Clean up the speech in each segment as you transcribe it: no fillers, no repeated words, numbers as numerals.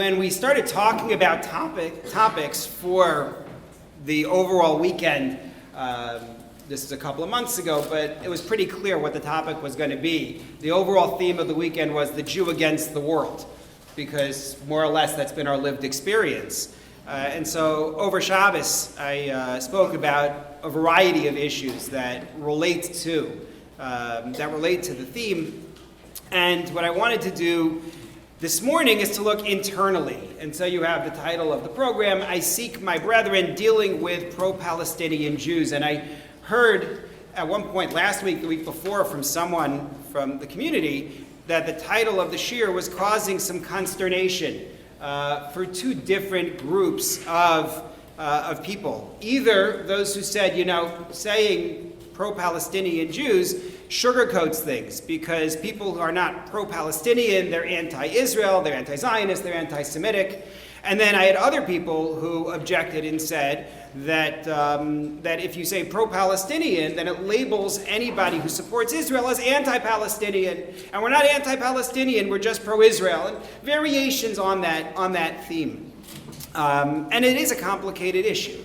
when we started talking about topics for the overall weekend, this is a couple of months ago, but it was pretty clear what the topic was going to be. The overall theme of the weekend was the Jew against the world, because more or less that's been our lived experience. And so over Shabbos, I spoke about a variety of issues that relate to the theme. And what I wanted to do this morning is to look internally. And so you have the title of the program, I Seek My Brethren, Dealing with Pro-Palestinian Jews. And I heard at one point last week, the week before, from someone from the community that the title of the shiur was causing some consternation for two different groups of people. Either those who said, saying pro-Palestinian Jews sugarcoats things because people who are not pro-Palestinian, they're anti-Israel, they're anti-Zionist, they're anti-Semitic. And then I had other people who objected and said that if you say pro-Palestinian, then it labels anybody who supports Israel as anti-Palestinian. And we're not anti-Palestinian, we're just pro-Israel. And variations on that theme. And it is a complicated issue.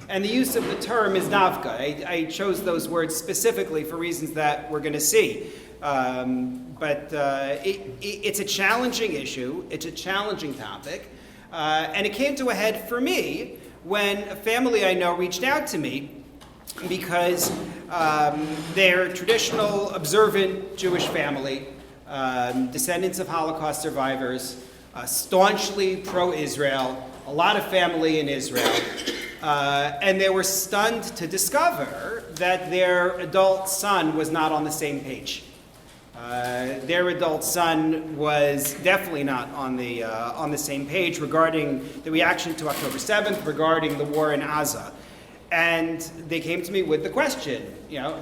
And the use of the term is davka. I chose those words specifically for reasons that we're going to see. But it's a challenging issue. It's a challenging topic. And it came to a head for me when a family I know reached out to me because they're a traditional, observant Jewish family, descendants of Holocaust survivors, staunchly pro-Israel, a lot of family in Israel. And they were stunned to discover that their adult son was not on the same page. Their adult son was definitely not on the same page regarding the reaction to October 7th, regarding the war in Gaza. And they came to me with the question,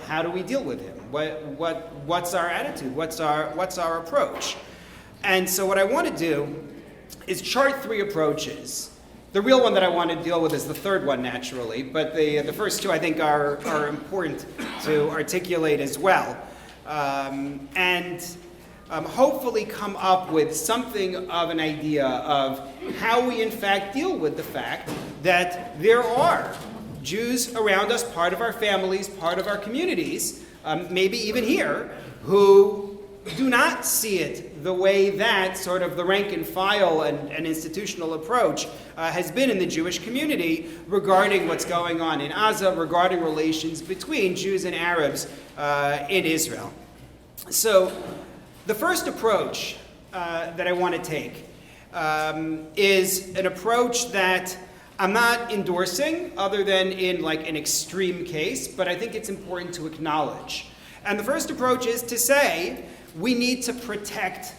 how do we deal with him? What's our attitude? What's our approach? And so what I want to do is chart three approaches. The real one that I want to deal with is the third one, naturally, but the first two I think are important to articulate as well. And hopefully come up with something of an idea of how we in fact deal with the fact that there are Jews around us, part of our families, part of our communities, maybe even here, who do not see it the way that sort of the rank and file and institutional approach has been in the Jewish community regarding what's going on in Gaza, regarding relations between Jews and Arabs in Israel. So the first approach that I want to take is an approach that I'm not endorsing other than in like an extreme case, but I think it's important to acknowledge. And the first approach is to say we need to protect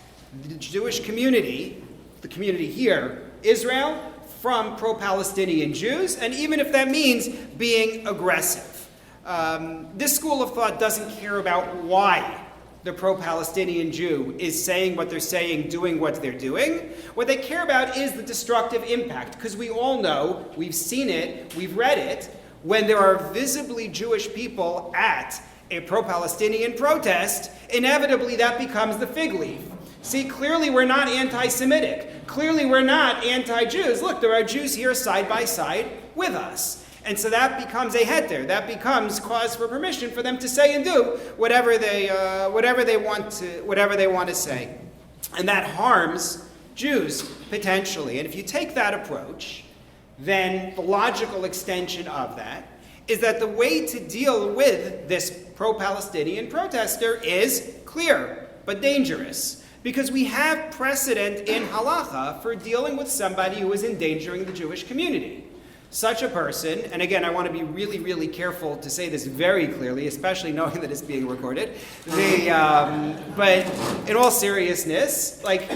the Jewish community, the community here, Israel, from pro-Palestinian Jews, and even if that means being aggressive. This school of thought doesn't care about why the pro-Palestinian Jew is saying what they're saying, doing what they're doing. What they care about is the destructive impact, because we all know, we've seen it, we've read it, when there are visibly Jewish people at a pro-Palestinian protest, inevitably that becomes the fig leaf. See, clearly we're not anti-Semitic. Clearly we're not anti-Jews. Look, there are Jews here side by side with us. And so that becomes a heter. That becomes cause for permission for them to say and do whatever they want to say. And that harms Jews, potentially. And if you take that approach, then the logical extension of that is that the way to deal with this pro-Palestinian protester is clear, but dangerous. Because we have precedent in halacha for dealing with somebody who is endangering the Jewish community. Such a person, and again, I want to be really, really careful to say this very clearly, especially knowing that it's being recorded. But in all seriousness, like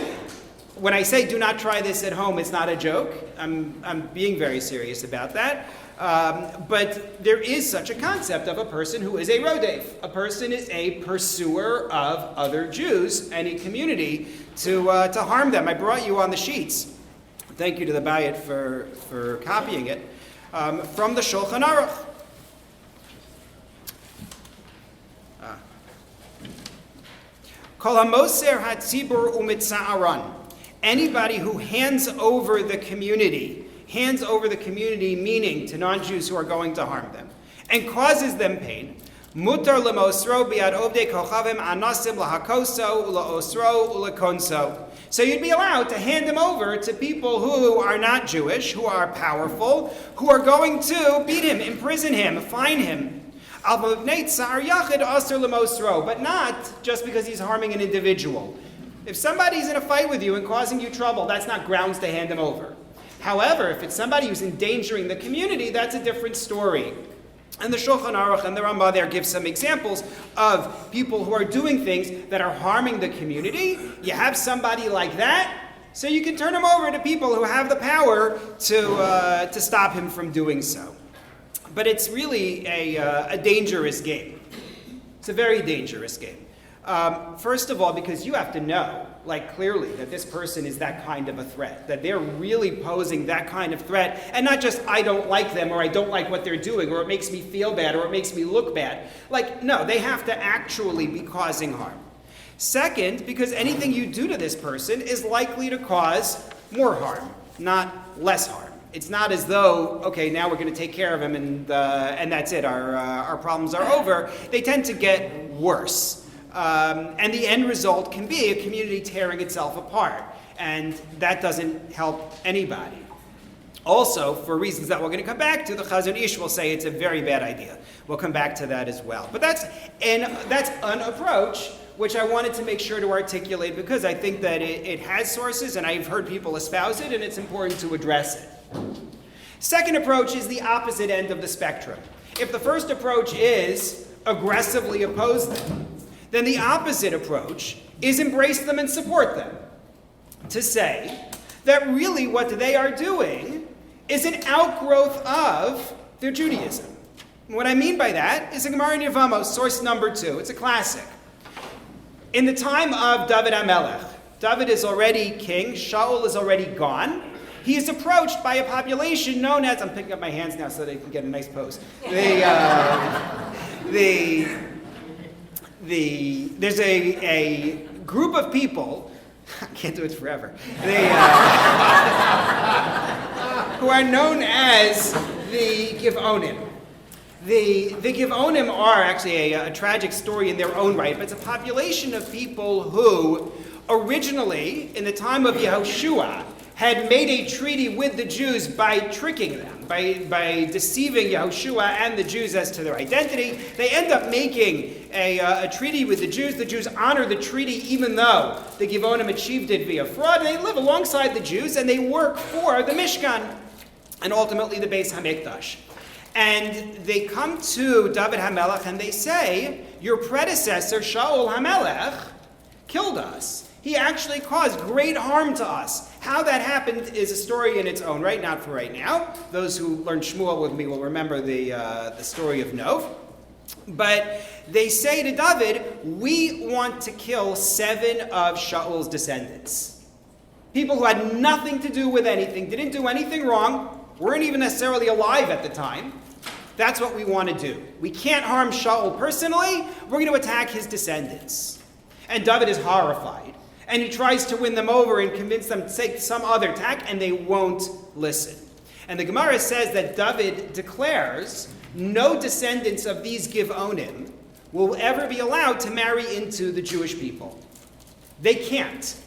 when I say do not try this at home, it's not a joke. I'm being very serious about that. But there is such a concept of a person who is a rodef. A person is a pursuer of other Jews, any community, to harm them. I brought you on the sheets. Thank you to the Bayit for copying it. From the Shulchan Aruch. Kol hamoser hatzibur umitza'aran. Anybody who hands over the community meaning to non-Jews who are going to harm them, and causes them pain, mutar lemosro biad ovdei kochavim anasim lahakoso ulaosro ulakonso. So you'd be allowed to hand him over to people who are not Jewish, who are powerful, who are going to beat him, imprison him, fine him. But not just because he's harming an individual. If somebody's in a fight with you and causing you trouble, that's not grounds to hand him over. However, if it's somebody who's endangering the community, that's a different story. And the Shulchan Aruch and the Rambam there give some examples of people who are doing things that are harming the community. You have somebody like that, so you can turn him over to people who have the power to stop him from doing so. But it's really a dangerous game. It's a very dangerous game. First of all, because you have to know, clearly, that this person is that kind of a threat, that they're really posing that kind of threat, and not just, I don't like them, or I don't like what they're doing, or it makes me feel bad, or it makes me look bad. No, they have to actually be causing harm. Second, because anything you do to this person is likely to cause more harm, not less harm. It's not as though, okay, now we're going to take care of him and that's it, our problems are over. They tend to get worse. And the end result can be a community tearing itself apart. And that doesn't help anybody. Also, for reasons that we're going to come back to, the Chazon Ish will say it's a very bad idea. We'll come back to that as well. But that's an approach which I wanted to make sure to articulate because I think that it has sources and I've heard people espouse it and it's important to address it. Second approach is the opposite end of the spectrum. If the first approach is aggressively oppose them, then the opposite approach is embrace them and support them. To say that really what they are doing is an outgrowth of their Judaism. And what I mean by that is the Gemara in Yevamos, source number 2. It's a classic. In the time of David HaMelech, David is already king, Shaul is already gone. He is approached by a population known as, I'm picking up my hands now so they can get a nice pose. There's a group of people, I can't do it forever, who are known as the Givonim. The Givonim are actually a tragic story in their own right, but it's a population of people who originally, in the time of Yehoshua, had made a treaty with the Jews by tricking them, by deceiving Yehoshua and the Jews as to their identity. They end up making a treaty with the Jews. The Jews honor the treaty even though the Givonim achieved it via fraud. And they live alongside the Jews and they work for the Mishkan and ultimately the Beis HaMikdash. And they come to David HaMelech and they say, your predecessor, Shaul HaMelech, killed us. He actually caused great harm to us. How that happened is a story in its own right, not for right now. Those who learned Shmuel with me will remember the story of Nov. But they say to David, we want to kill 7 of Shaul's descendants. People who had nothing to do with anything, didn't do anything wrong, weren't even necessarily alive at the time. That's what we want to do. We can't harm Shaul personally, we're going to attack his descendants. And David is horrified. And he tries to win them over and convince them to take some other tack, and they won't listen. And the Gemara says that David declares no descendants of these Givonim will ever be allowed to marry into the Jewish people. They can't.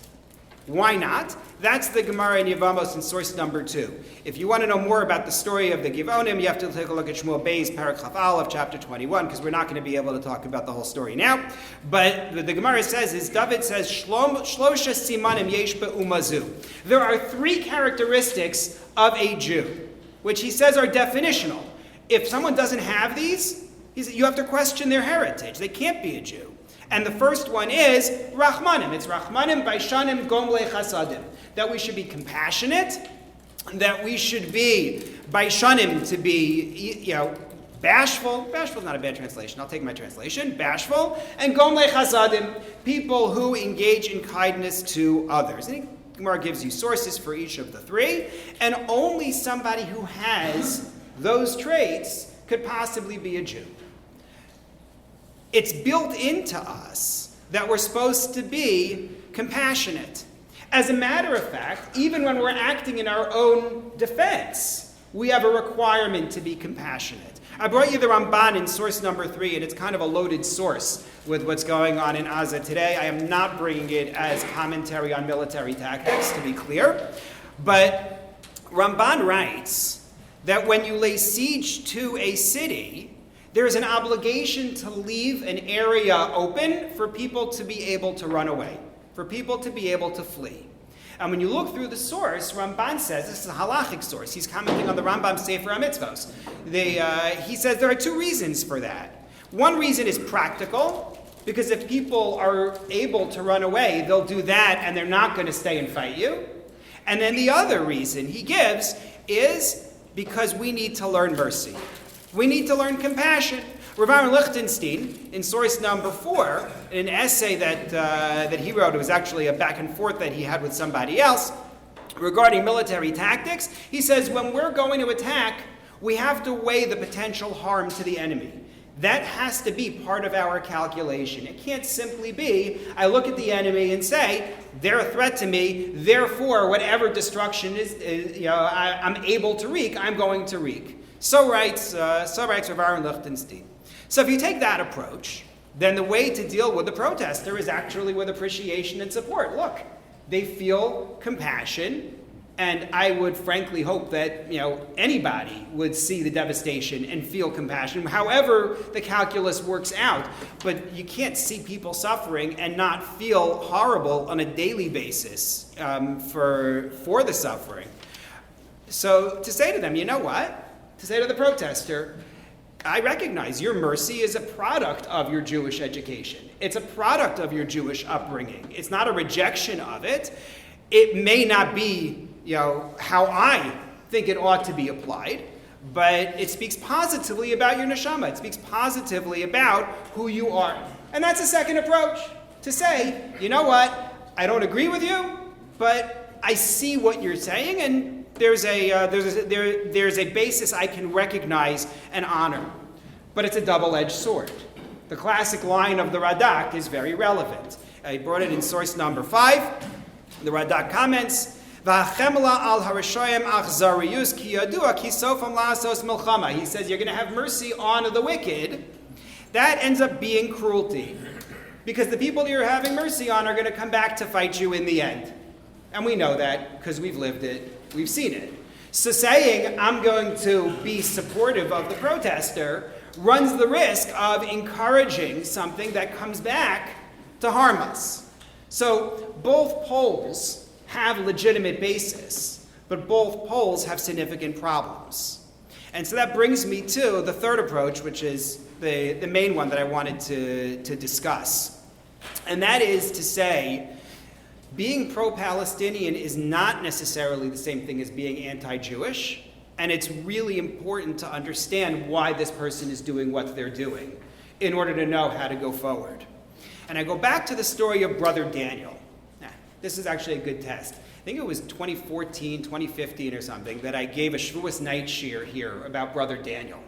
Why not? That's the Gemara in Yevamos in source number 2. If you want to know more about the story of the Givonim, you have to take a look at Shmuel Bey's Parak Aleph, chapter 21, because we're not going to be able to talk about the whole story now. But the Gemara says is, David says, Shlosha simanim yesh be'umazu. There are 3 characteristics of a Jew, which he says are definitional. If someone doesn't have these, you have to question their heritage. They can't be a Jew. And the first one is Rachmanim. It's Rachmanim Baishanim Gomle Chasadim. That we should be compassionate, that we should be Baishanim, to be, bashful. Bashful is not a bad translation. I'll take my translation. Bashful. And Gomle Chasadim, people who engage in kindness to others. And Gemara gives you sources for each of the 3. And only somebody who has those traits could possibly be a Jew. It's built into us that we're supposed to be compassionate. As a matter of fact, even when we're acting in our own defense, we have a requirement to be compassionate. I brought you the Ramban in source number 3, and it's kind of a loaded source with what's going on in Gaza today. I am not bringing it as commentary on military tactics, to be clear. But Ramban writes that when you lay siege to a city, there is an obligation to leave an area open for people to be able to run away, for people to be able to flee. And when you look through the source, Ramban says, this is a halachic source, he's commenting on the Rambam Sefer HaMitzvos. He says there are 2 reasons for that. One reason is practical, because if people are able to run away, they'll do that and they're not going to stay and fight you. And then the other reason he gives is because we need to learn mercy. We need to learn compassion. Rabbi Lichtenstein, in source number 4, in an essay that he wrote, it was actually a back and forth that he had with somebody else, regarding military tactics, he says when we're going to attack, we have to weigh the potential harm to the enemy. That has to be part of our calculation. It can't simply be, I look at the enemy and say, they're a threat to me, therefore whatever destruction I'm able to wreak, I'm going to wreak. So writes Rabbi Lichtenstein. So if you take that approach, then the way to deal with the protester is actually with appreciation and support. Look, they feel compassion, and I would frankly hope that anybody would see the devastation and feel compassion, however the calculus works out. But you can't see people suffering and not feel horrible on a daily basis for the suffering. So to say to them, you know what? To say to the protester, I recognize your mercy is a product of your Jewish education. It's a product of your Jewish upbringing. It's not a rejection of it. It may not be, how I think it ought to be applied, but it speaks positively about your neshama. It speaks positively about who you are. And that's a second approach, to say, you know what, I don't agree with you, but I see what you're saying, and there's a basis I can recognize and honor. But it's a double-edged sword. The classic line of the Radak is very relevant. I brought it in source number 5. The Radak comments, "V'achemla al harishayim achzariyus ki yadua ki sofam la'asos milchama." He says you're going to have mercy on the wicked. That ends up being cruelty, because the people you're having mercy on are going to come back to fight you in the end. And we know that because we've lived it. We've seen it. So saying, I'm going to be supportive of the protester runs the risk of encouraging something that comes back to harm us. So both poles have legitimate basis, but both poles have significant problems. And so that brings me to the third approach, which is the main one that I wanted to discuss. And that is to say, being pro-Palestinian is not necessarily the same thing as being anti-Jewish, and it's really important to understand why this person is doing what they're doing in order to know how to go forward. And I go back to the story of Brother Daniel. Now, this is actually a good test. I think it was 2014, 2015 or something that I gave a Shavuos night shir here about Brother Daniel.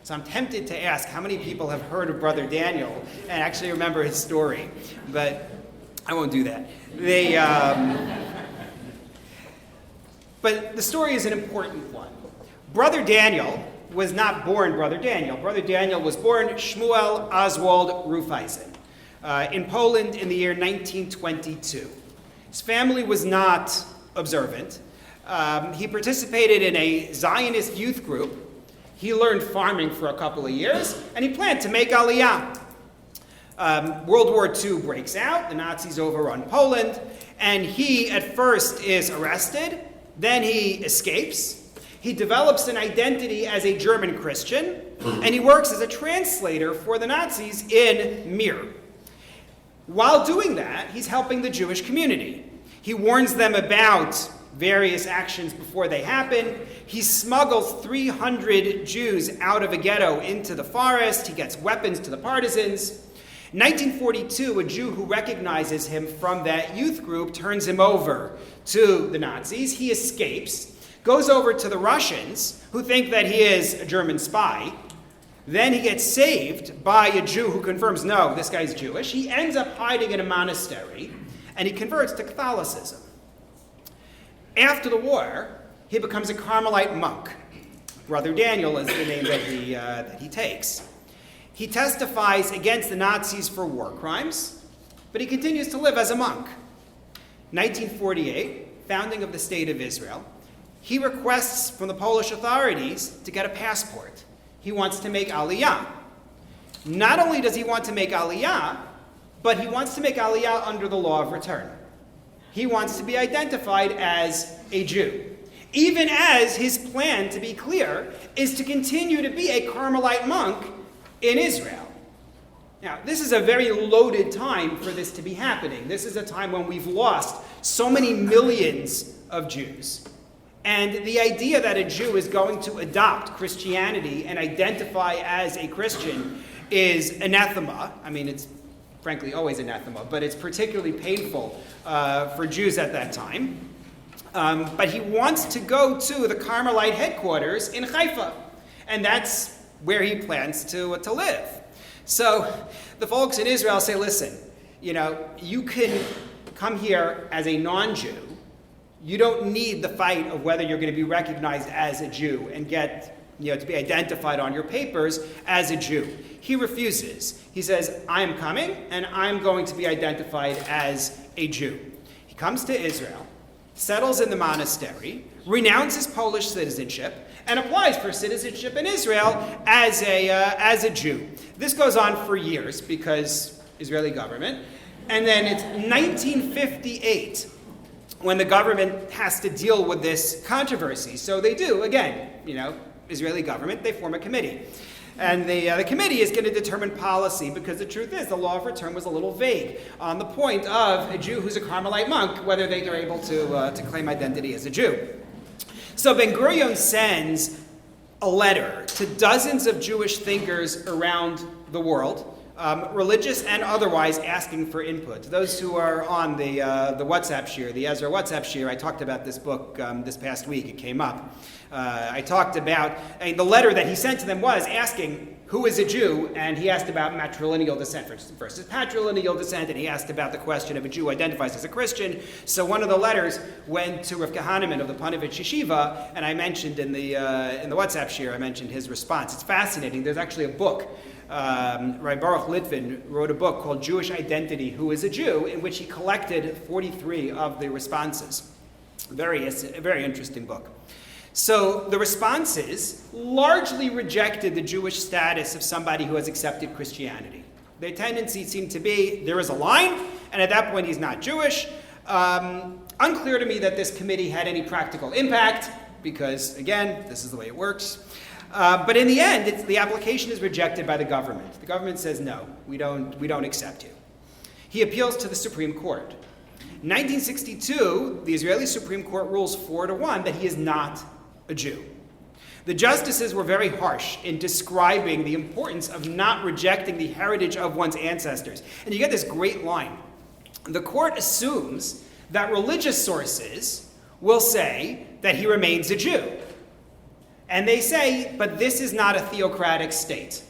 So I'm tempted to ask how many people have heard of Brother Daniel and actually remember his story, but I won't do that. But the story is an important one. Brother Daniel was not born Brother Daniel. Brother Daniel was born Shmuel Oswald Rufeisen in Poland in the year 1922. His family was not observant. He participated in a Zionist youth group. He learned farming for a couple of years, and he planned to make Aliyah. World War II breaks out, the Nazis overrun Poland, and he at first is arrested, then he escapes. He develops an identity as a German Christian, and he works as a translator for the Nazis in Mir. While doing that, he's helping the Jewish community. He warns them about various actions before they happen. He smuggles 300 Jews out of a ghetto into the forest. He gets weapons to the partisans. In 1942, a Jew who recognizes him from that youth group turns him over to the Nazis. He escapes, goes over to the Russians, who think that he is a German spy. Then he gets saved by a Jew who confirms, no, this guy's Jewish. He ends up hiding in a monastery, and he converts to Catholicism. After the war, he becomes a Carmelite monk. Brother Daniel is the name that he takes. He testifies against the Nazis for war crimes, but he continues to live as a monk. 1948, founding of the State of Israel, he requests from the Polish authorities to get a passport. He wants to make Aliyah. Not only does he want to make Aliyah, but he wants to make Aliyah under the law of return. He wants to be identified as a Jew, even as his plan, to be clear, is to continue to be a Carmelite monk in Israel. Now, this is a very loaded time for this to be happening. This is a time when we've lost so many millions of Jews. And the idea that a Jew is going to adopt Christianity and identify as a Christian is anathema. I mean, it's frankly always anathema, but it's particularly painful for Jews at that time. But he wants to go to the Carmelite headquarters in Haifa, and that's where he plans to live. So the folks in Israel say, listen, you can come here as a non-Jew. You don't need the fight of whether you're going to be recognized as a Jew and get to be identified on your papers as a Jew. He refuses. He says, I am coming, and I'm going to be identified as a Jew. He comes to Israel, settles in the monastery, renounces Polish citizenship, and applies for citizenship in Israel as a Jew. This goes on for years because Israeli government. And then it's 1958 when the government has to deal with this controversy. So they do, again, Israeli government, they form a committee. And the committee is going to determine policy because the truth is the law of return was a little vague on the point of a Jew who's a Carmelite monk, whether they are able to claim identity as a Jew. So Ben-Gurion sends a letter to dozens of Jewish thinkers around the world, religious and otherwise, asking for input. Those who are on the WhatsApp share, the Ezra WhatsApp share, I talked about this book this past week. It came up. I talked about the letter that he sent to them was asking who is a Jew, and he asked about matrilineal descent versus patrilineal descent, and he asked about the question of a Jew identifies as a Christian. So one of the letters went to Rav Kahaneman of the Panovich Yeshiva, and I mentioned in the WhatsApp share, I mentioned his response. It's fascinating. There's actually a book. Rabbi Baruch Litvin wrote a book called Jewish Identity, Who is a Jew, in which he collected 43 of the responses. A very interesting book. So the responses largely rejected the Jewish status of somebody who has accepted Christianity. Their tendency seemed to be, there is a line, and at that point he's not Jewish. Unclear to me that this committee had any practical impact, because again, this is the way it works. But in the end, the application is rejected by the government. The government says, no, we don't accept you. He appeals to the Supreme Court. In 1962, the Israeli Supreme Court rules 4-1 that he is not a Jew. The justices were very harsh in describing the importance of not rejecting the heritage of one's ancestors. And you get this great line. The court assumes that religious sources will say that he remains a Jew. And they say, but this is not a theocratic state.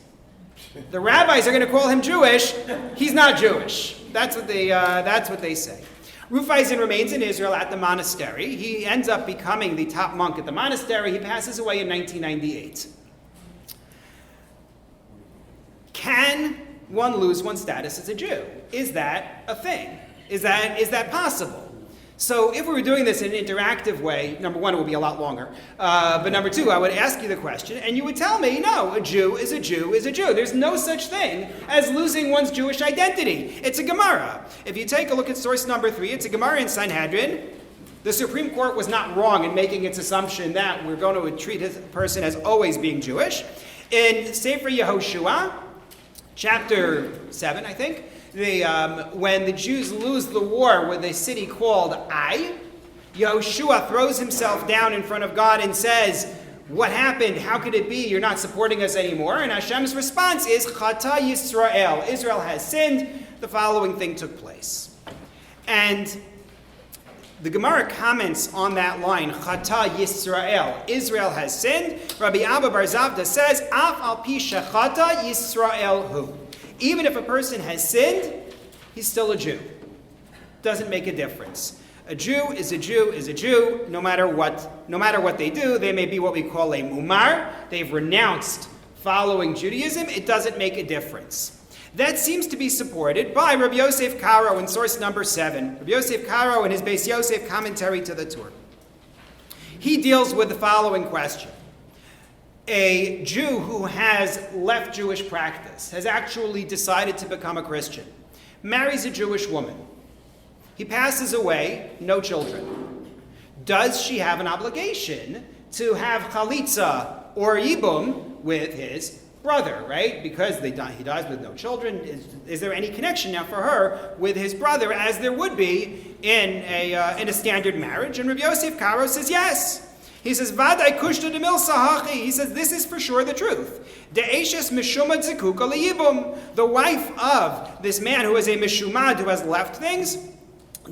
The rabbis are going to call him Jewish. He's not Jewish. That's what they say. Rufeisen remains in Israel at the monastery. He ends up becoming the top monk at the monastery. He passes away in 1998. Can one lose one's status as a Jew? Is that a thing? Is that possible? So if we were doing this in an interactive way, number one, it would be a lot longer. But number two, I would ask you the question, and you would tell me, no, a Jew is a Jew is a Jew. There's no such thing as losing one's Jewish identity. It's a Gemara. If you take a look at source number 3, it's a Gemara in Sanhedrin. The Supreme Court was not wrong in making its assumption that we're going to treat a person as always being Jewish. In Sefer Yehoshua, chapter 7, I think, when the Jews lose the war with a city called Ai, Yehoshua throws himself down in front of God and says, what happened? How could it be? You're not supporting us anymore. And Hashem's response is, Chata Yisrael. Israel has sinned. The following thing took place. And the Gemara comments on that line, Chata Yisrael. Israel has sinned. Rabbi Abba Bar Zavda says, Af al pi shechata Yisrael hu. Even if a person has sinned, he's still a Jew. Doesn't make a difference. A Jew is a Jew is a Jew, no matter what they do. They may be what we call a mumar. They've renounced following Judaism. It doesn't make a difference. That seems to be supported by Rabbi Yosef Karo in source number 7. Rabbi Yosef Karo in his Beis Yosef commentary to the Torah. He deals with the following question. A Jew who has left Jewish practice, has actually decided to become a Christian, marries a Jewish woman. He passes away, no children. Does she have an obligation to have chalitza or yibum with his brother, right? Because he dies with no children. Is there any connection now for her with his brother, as there would be in a standard marriage? And Rabbi Yosef Karo says yes. He says, "Vaday kushta demil sahachi." He says this is for sure the truth. De'eshes mishumad zekuka liyibum. The wife of this man who is a mishumad, who has left things,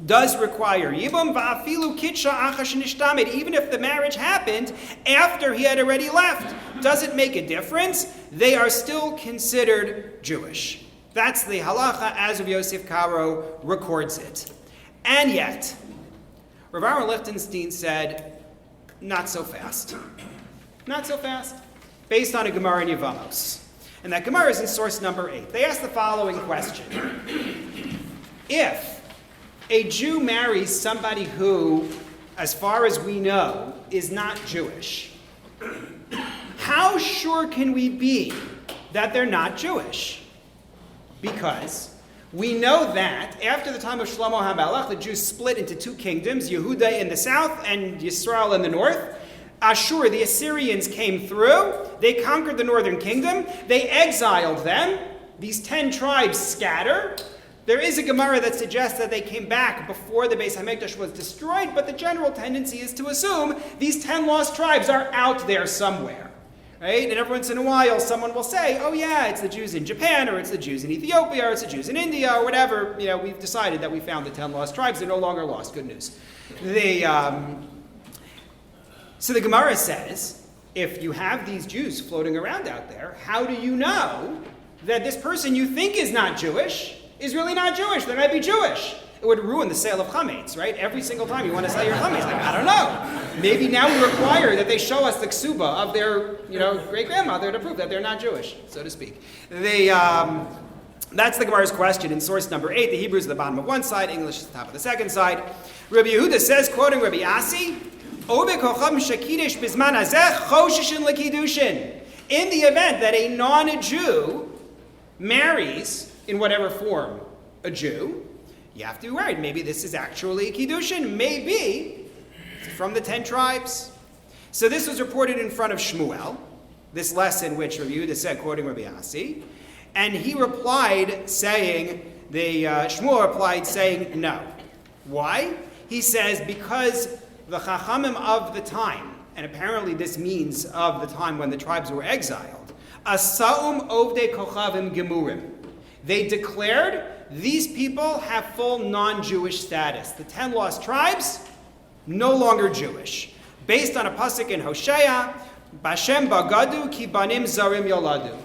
does require yibum. Va'afilu kitcha achash nishtamid. Even if the marriage happened after he had already left, does it make a difference? They are still considered Jewish. That's the halacha as Rav Yosef Karo records it. And yet, Rav Aaron Lichtenstein said, not so fast. Not so fast. Based on a Gemara in Yevamos. And that Gemara is in source number 8. They ask the following question. If a Jew marries somebody who, as far as we know, is not Jewish, how sure can we be that they're not Jewish? Because we know that after the time of Shlomo HaMelech, the Jews split into two kingdoms, Yehuda in the south and Yisrael in the north. Ashur, the Assyrians, came through. They conquered the northern kingdom. They exiled them. These 10 tribes scatter. There is a Gemara that suggests that they came back before the Beis HaMikdash was destroyed, but the general tendency is to assume these 10 lost tribes are out there somewhere. Right? And every once in a while, someone will say, oh yeah, it's the Jews in Japan, or it's the Jews in Ethiopia, or it's the Jews in India, or whatever. You know, we've decided that we found the 10 lost tribes. They're no longer lost. Good news. So the Gemara says, if you have these Jews floating around out there, how do you know that this person you think is not Jewish is really not Jewish? They might be Jewish. It would ruin the sale of chametz, right? Every single time you want to sell your chametz. Like, I don't know. Maybe now we require that they show us the ksuba of their, great-grandmother to prove that they're not Jewish, so to speak. That's the Gemara's question in source number 8. The Hebrew is at the bottom of one side, English is at the top of the second side. Rabbi Yehuda says, quoting Rabbi Asi, in the event that a non-Jew marries, in whatever form, a Jew, you have to be worried. Maybe this is actually a Kiddushin. Maybe it's from the 10 tribes. So this was reported in front of Shmuel, this lesson which Rabbi Yehuda said, quoting Rabbi Asi. And he replied saying, Shmuel replied saying, no. Why? He says, because the Chachamim of the time, and apparently this means of the time when the tribes were exiled, Asaum ovdei kochavim gemurim. They declared these people have full non-Jewish status. The 10 lost tribes, no longer Jewish. Based on a pasuk in Hosea, Bashem bagadu ki banim zarim yoladu.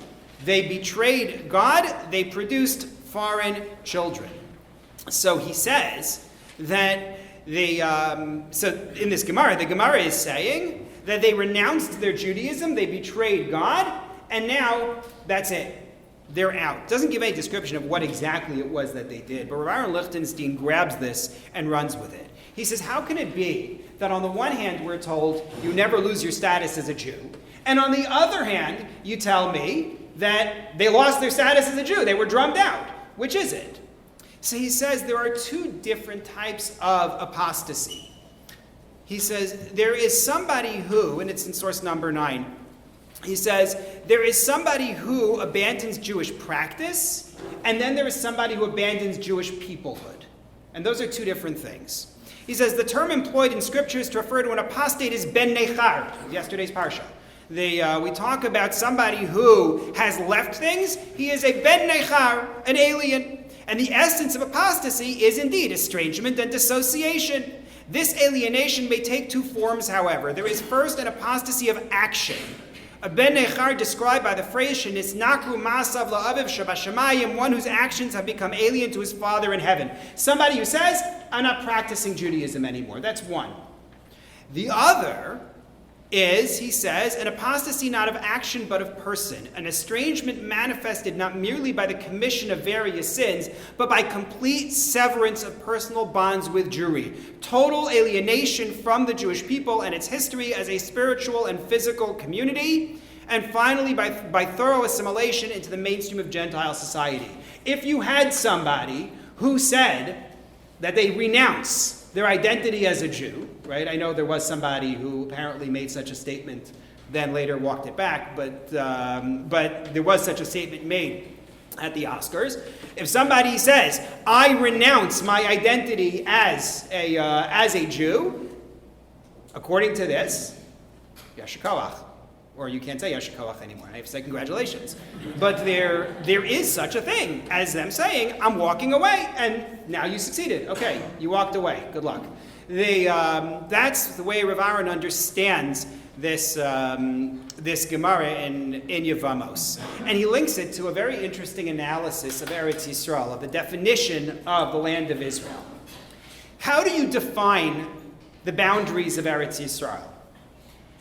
They betrayed God, they produced foreign children. So he says that so in this Gemara, the Gemara is saying that they renounced their Judaism, they betrayed God, and now that's it. They're out. Doesn't give any description of what exactly it was that they did, but Rabbi Aaron Lichtenstein grabs this and runs with it. He says, how can it be that on the one hand we're told you never lose your status as a Jew, and on the other hand you tell me that they lost their status as a Jew, they were drummed out? Which is it? So he says there are two different types of apostasy. He says there is somebody who, and it's in source number 9, he says there is somebody who abandons Jewish practice, and then there is somebody who abandons Jewish peoplehood. And those are two different things. He says the term employed in scriptures to refer to an apostate is ben nechar, yesterday's parsha. We talk about somebody who has left things. He is a ben nechar, an alien. And the essence of apostasy is indeed estrangement and dissociation. This alienation may take two forms, however. There is first an apostasy of action. A ben nechar described by the phrase shenisnakru masav la'aviv shabashamayim, one whose actions have become alien to his father in heaven. Somebody who says, I'm not practicing Judaism anymore. That's one. The other is, he says, an apostasy not of action but of person, an estrangement manifested not merely by the commission of various sins, but by complete severance of personal bonds with Jewry, total alienation from the Jewish people and its history as a spiritual and physical community, and finally by thorough assimilation into the mainstream of Gentile society. If you had somebody who said that they renounce their identity as a Jew, right? I know there was somebody who apparently made such a statement, then later walked it back, but there was such a statement made at the Oscars. If somebody says, I renounce my identity as a Jew, according to this, yashikoach, or you can't say yashikoach anymore. I have to say congratulations. But there is such a thing as them saying, I'm walking away, and now you succeeded. Okay, you walked away. Good luck. That's the way Rav Aaron understands this Gemara in Yevamos. And he links it to a very interesting analysis of Eretz Yisrael, of the definition of the land of Israel. How do you define the boundaries of Eretz Yisrael?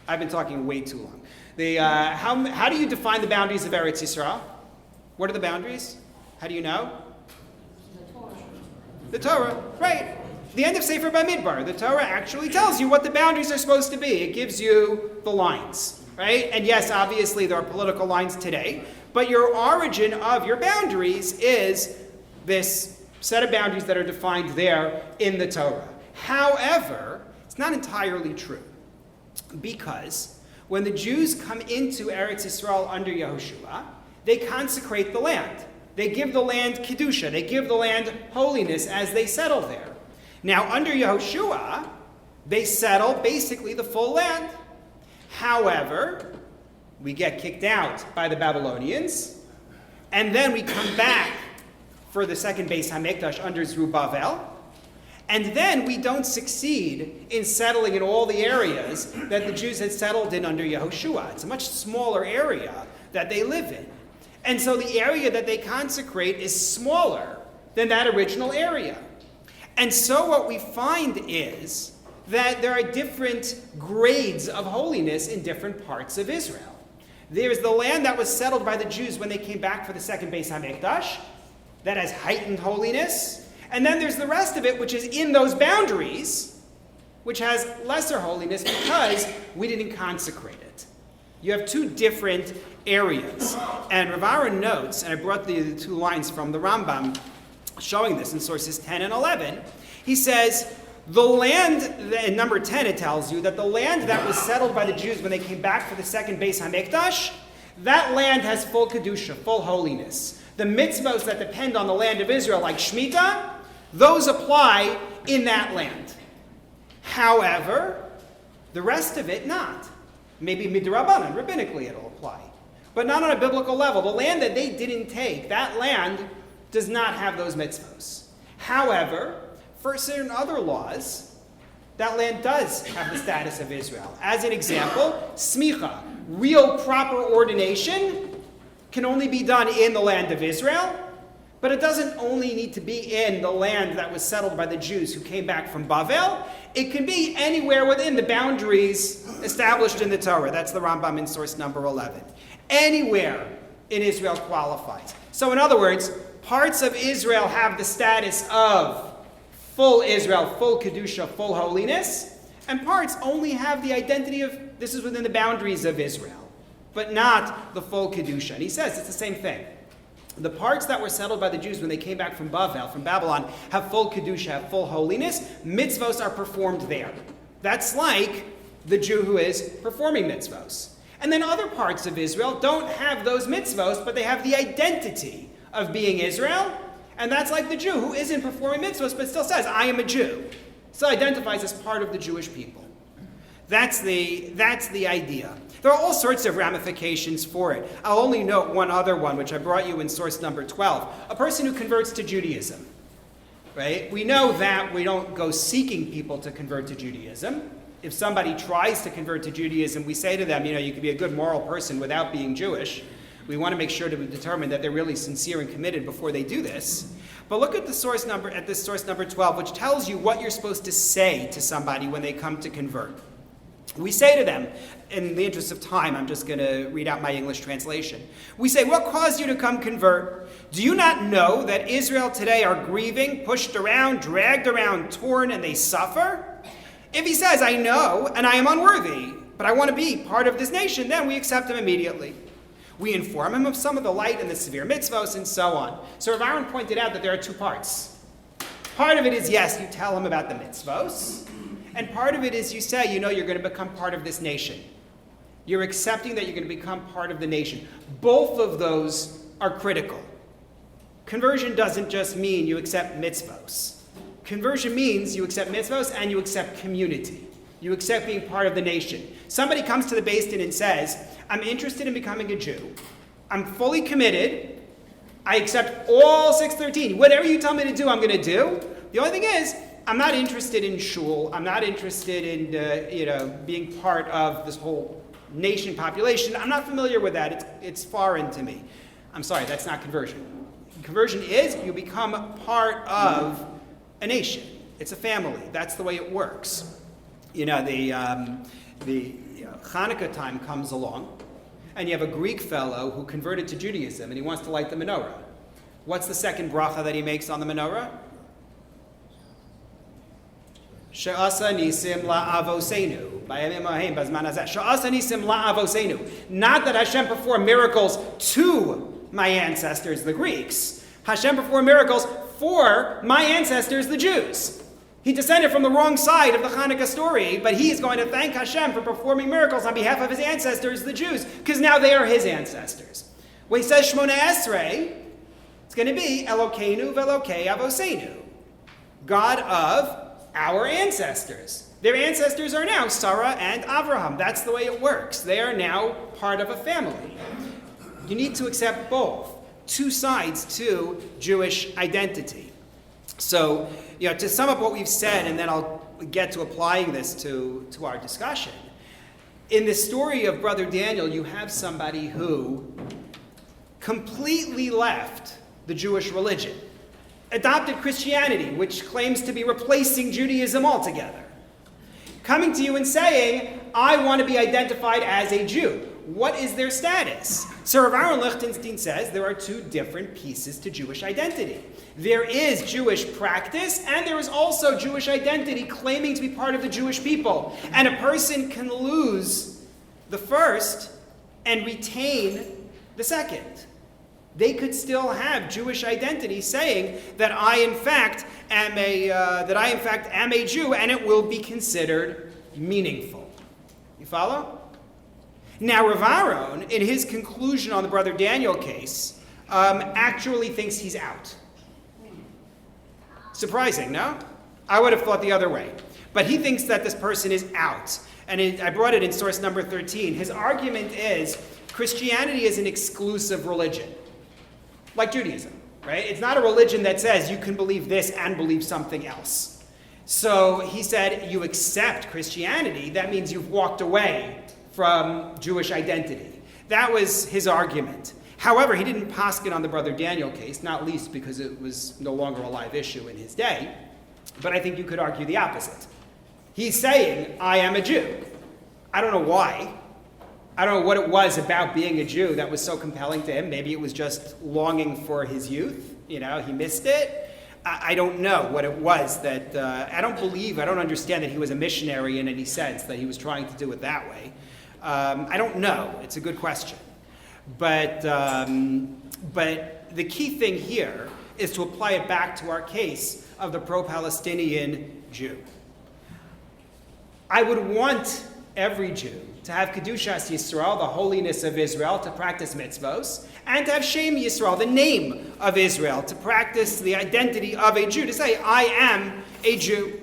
I've been talking way too long. How do you define the boundaries of Eretz Yisrael? What are the boundaries? How do you know? The Torah, right. The end of Sefer Bamidbar. The Torah actually tells you what the boundaries are supposed to be. It gives you the lines, right? And yes, obviously there are political lines today, but your origin of your boundaries is this set of boundaries that are defined there in the Torah. However, it's not entirely true, because when the Jews come into Eretz Yisrael under Yehoshua, they consecrate the land. They give the land Kedusha. They give the land holiness as they settle there. Now, under Yehoshua, they settle basically the full land. However, we get kicked out by the Babylonians, and then we come back for the second Beis HaMikdash under Zerubbabel, and then we don't succeed in settling in all the areas that the Jews had settled in under Yehoshua. It's a much smaller area that they live in. And so the area that they consecrate is smaller than that original area. And so what we find is that there are different grades of holiness in different parts of Israel. There's the land that was settled by the Jews when they came back for the second Beis HaMikdash, that has heightened holiness. And then there's the rest of it, which is in those boundaries, which has lesser holiness because we didn't consecrate it. You have two different areas. And Rav Aaron notes, and I brought the two lines from the Rambam showing this in sources 10 and 11. He says, the land, in number 10 it tells you, that the land that was settled by the Jews when they came back for the second Beis HaMikdash, that land has full Kedusha, full holiness. The mitzvahs that depend on the land of Israel, like Shemitah, those apply in that land. However, the rest of it not. Maybe midrabanan, rabbinically it'll apply. But not on a biblical level. The land that they didn't take, that land does not have those mitzvahs. However, for certain other laws, that land does have the status of Israel. As an example, smicha, real proper ordination, can only be done in the land of Israel. But it doesn't only need to be in the land that was settled by the Jews who came back from Bavel. It can be anywhere within the boundaries established in the Torah. That's the Rambam in source number 11. Anywhere in Israel qualifies. So in other words, parts of Israel have the status of full Israel, full Kedusha, full holiness, and parts only have the identity of this is within the boundaries of Israel, but not the full Kedusha. And he says it's the same thing. The parts that were settled by the Jews when they came back from Bavel, from Babylon, have full Kedusha, have full holiness. Mitzvos are performed there. That's like the Jew who is performing mitzvos. And then other parts of Israel don't have those mitzvos, but they have the identity of being Israel. And that's like the Jew who isn't performing mitzvos, but still says, I am a Jew. Still identifies as part of the Jewish people. That's the idea. There are all sorts of ramifications for it. I'll only note one other one, which I brought you in source number 12. A person who converts to Judaism, right? We know that we don't go seeking people to convert to Judaism. If somebody tries to convert to Judaism, we say to them, you can be a good moral person without being Jewish. We want to make sure to determine that they're really sincere and committed before they do this. But look at this source number 12, which tells you what you're supposed to say to somebody when they come to convert. We say to them, in the interest of time, I'm just going to read out my English translation. We say, what caused you to come convert? Do you not know that Israel today are grieving, pushed around, dragged around, torn, and they suffer? If he says, I know, and I am unworthy, but I want to be part of this nation, then we accept him immediately. We inform him of some of the light and the severe mitzvos and so on. So Rav Aaron pointed out that there are two parts. Part of it is, yes, you tell him about the mitzvos. And part of it is you say, you're going to become part of this nation. You're accepting that you're going to become part of the nation. Both of those are critical. Conversion doesn't just mean you accept mitzvos. Conversion means you accept mitzvos and you accept community. You accept being part of the nation. Somebody comes to the Beis Din and says, I'm interested in becoming a Jew. I'm fully committed. I accept all 613. Whatever you tell me to do, I'm going to do. The only thing is, I'm not interested in shul. I'm not interested in being part of this whole nation population. I'm not familiar with that. It's foreign to me. I'm sorry, that's not conversion. Conversion is you become part of a nation. It's a family. That's the way it works. The Hanukkah time comes along, and you have a Greek fellow who converted to Judaism, and he wants to light the menorah. What's the second bracha that he makes on the menorah? She'asa nisim la'avosenu. She'asa nisim la'avosenu. Not that Hashem performed miracles to my ancestors, the Greeks. Hashem performed miracles for my ancestors, the Jews. He descended from the wrong side of the Hanukkah story, but he is going to thank Hashem for performing miracles on behalf of his ancestors, the Jews, because now they are his ancestors. When he says Shmona Esrei, it's going to be Elokeinu ve'Elokei Avosenu, God of our ancestors. Their ancestors are now Sarah and Abraham. That's the way it works. They are now part of a family. You need to accept both. Two sides to Jewish identity. So, to sum up what we've said, and then I'll get to applying this to our discussion. In the story of Brother Daniel, you have somebody who completely left the Jewish religion, adopted Christianity, which claims to be replacing Judaism altogether, coming to you and saying, I want to be identified as a Jew. What is their status? So Rav Aaron Lichtenstein says there are two different pieces to Jewish identity. There is Jewish practice, and there is also Jewish identity claiming to be part of the Jewish people. And a person can lose the first and retain the second. They could still have Jewish identity, saying that I in fact am a Jew, and it will be considered meaningful. You follow? Now, Rav Aaron, in his conclusion on the Brother Daniel case, actually thinks he's out. Surprising, no? I would have thought the other way. But he thinks that this person is out. And I brought it in source number 13. His argument is Christianity is an exclusive religion, like Judaism, right? It's not a religion that says you can believe this and believe something else. So he said, you accept Christianity, that means you've walked away from Jewish identity. That was his argument. However, he didn't paskin on the Brother Daniel case, not least because it was no longer a live issue in his day. But I think you could argue the opposite. He's saying, I am a Jew. I don't know why. I don't know what it was about being a Jew that was so compelling to him. Maybe it was just longing for his youth. He missed it. I don't know what it was that, I don't understand that he was a missionary in any sense, that he was trying to do it that way. I don't know. It's a good question. But the key thing here is to apply it back to our case of the pro-Palestinian Jew. I would want every Jew to have Kedushas Yisrael, the holiness of Israel, to practice mitzvos, and to have Shem Yisrael, the name of Israel, to practice the identity of a Jew, to say, I am a Jew.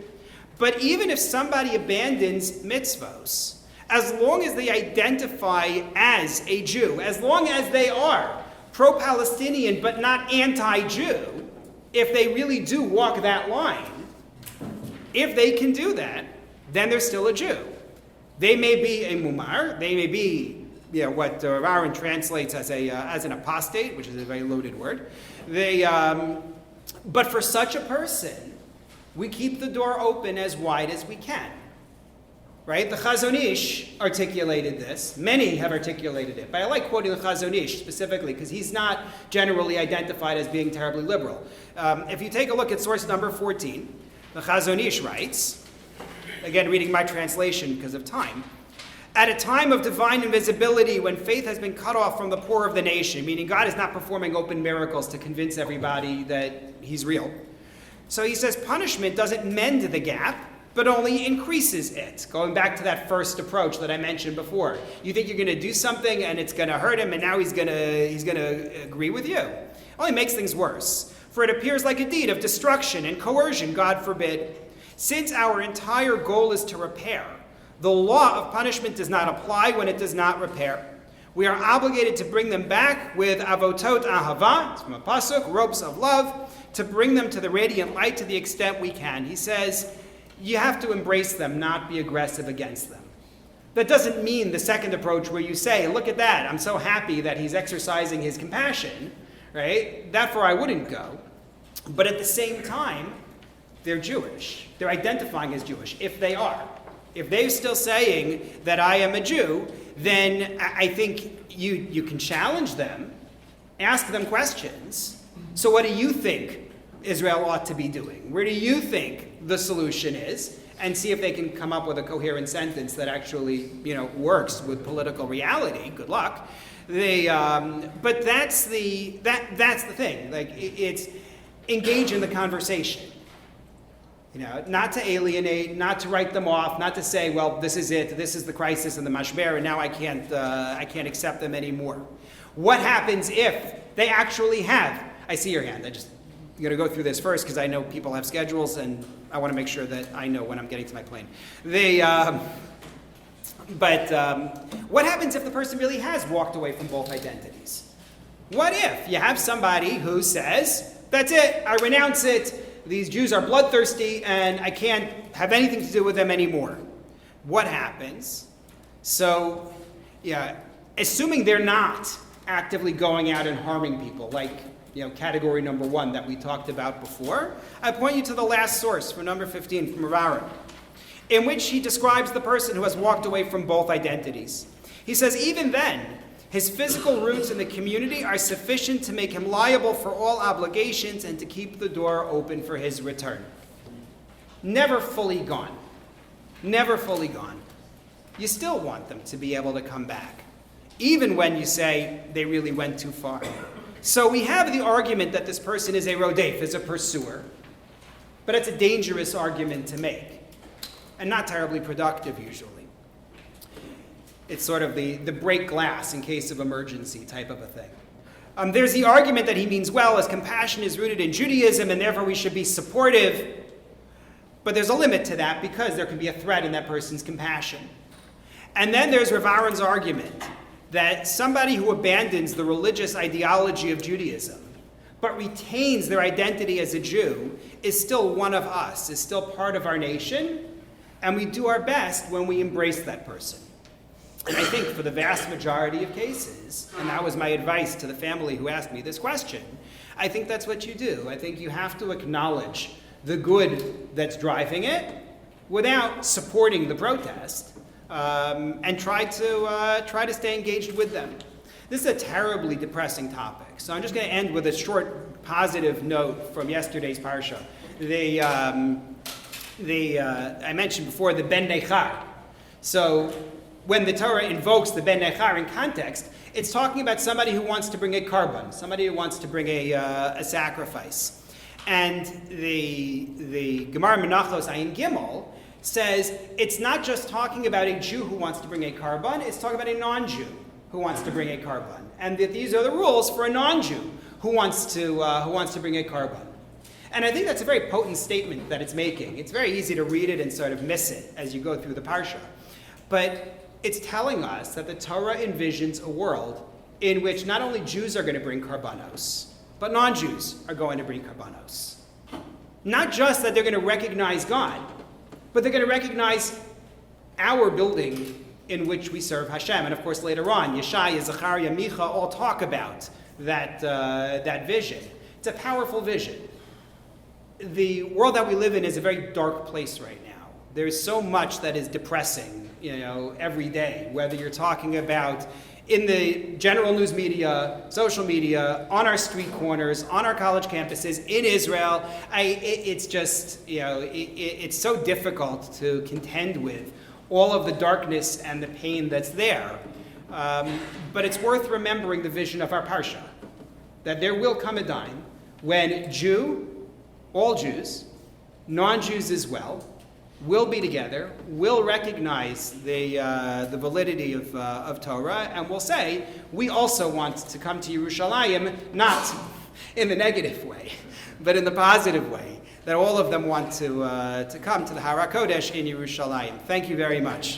But even if somebody abandons mitzvos, as long as they identify as a Jew, as long as they are pro-Palestinian but not anti-Jew, if they really do walk that line, if they can do that, then they're still a Jew. They may be a mumar, they may be what Aaron translates as an apostate, which is a very loaded word. They But for such a person, we keep the door open as wide as we can. Right? The Chazon Ish articulated this. Many have articulated it. But I like quoting the Chazon Ish specifically because he's not generally identified as being terribly liberal. If you take a look at source number 14, the Chazon Ish writes, again reading my translation because of time, at a time of divine invisibility when faith has been cut off from the poor of the nation, meaning God is not performing open miracles to convince everybody that he's real. So he says punishment doesn't mend the gap, but only increases it. Going back to that first approach that I mentioned before. You think you're going to do something and it's going to hurt him and now he's going to agree with you. Only makes things worse. For it appears like a deed of destruction and coercion, God forbid. Since our entire goal is to repair, the law of punishment does not apply when it does not repair. We are obligated to bring them back with avotot ahava, it's from a pasuk, ropes of love, to bring them to the radiant light to the extent we can. He says, you have to embrace them, not be aggressive against them. That doesn't mean the second approach where you say, look at that, I'm so happy that he's exercising his compassion, right? Therefore I wouldn't go. But at the same time, they're Jewish. They're identifying as Jewish, if they are. If they're still saying that I am a Jew, then I think you can challenge them, ask them questions. So what do you think Israel ought to be doing? Where do you think the solution is? And see if they can come up with a coherent sentence that actually, works with political reality. Good luck. But that's the thing. Like it's engage in the conversation. Not to alienate, not to write them off, not to say, well, this is it, this is the crisis and the mashber, and now I can't accept them anymore. What happens if they actually have? I see your hand. I'm going to go through this first because I know people have schedules and I want to make sure that I know when I'm getting to my plane. What happens if the person really has walked away from both identities? What if you have somebody who says, that's it, I renounce it, these Jews are bloodthirsty and I can't have anything to do with them anymore? What happens? So, assuming they're not actively going out and harming people, like category number 1 that we talked about before, I point you to the last source for number 15 from Rabbi, in which he describes the person who has walked away from both identities. He says, even then, his physical roots in the community are sufficient to make him liable for all obligations and to keep the door open for his return. Never fully gone. Never fully gone. You still want them to be able to come back, even when you say they really went too far. So we have the argument that this person is a rodef, is a pursuer. But it's a dangerous argument to make, and not terribly productive usually. It's sort of the break glass in case of emergency type of a thing. There's the argument that he means well, as compassion is rooted in Judaism, and therefore we should be supportive. But there's a limit to that because there can be a threat in that person's compassion. And then there's Rav Aaron's argument that somebody who abandons the religious ideology of Judaism but retains their identity as a Jew is still one of us, is still part of our nation, and we do our best when we embrace that person. And I think for the vast majority of cases, and that was my advice to the family who asked me this question, I think that's what you do. I think you have to acknowledge the good that's driving it without supporting the protest, and try to stay engaged with them. This is a terribly depressing topic, so I'm just going to end with a short positive note from yesterday's parsha. I mentioned before the Ben Nechar. So when the Torah invokes the Ben Nechar in context, it's talking about somebody who wants to bring a korban, somebody who wants to bring a sacrifice. And the Gemara Menachos Ayin Gimel says it's not just talking about a Jew who wants to bring a korban, it's talking about a non-Jew who wants to bring a korban. And that these are the rules for a non-Jew who wants to bring a korban. And I think that's a very potent statement that it's making. It's very easy to read it and sort of miss it as you go through the parsha. But it's telling us that the Torah envisions a world in which not only Jews are going to bring korbanos, but non-Jews are going to bring korbanos. Not just that they're going to recognize God, but they're going to recognize our building in which we serve Hashem. And of course later on, Yeshaya, Zechariah, Micha all talk about that vision. It's a powerful vision. the world that we live in is a very dark place right now. There's so much that is depressing, every day, whether you're talking about in the general news media, social media, on our street corners, on our college campuses, in Israel. It's just, it's so difficult to contend with all of the darkness and the pain that's there. But it's worth remembering the vision of our Parsha, that there will come a time when all Jews, non-Jews as well, will be together, will recognize the validity of Torah, and will say, we also want to come to Yerushalayim, not in the negative way, but in the positive way, that all of them want to come to the Har HaKodesh in Yerushalayim. Thank you very much.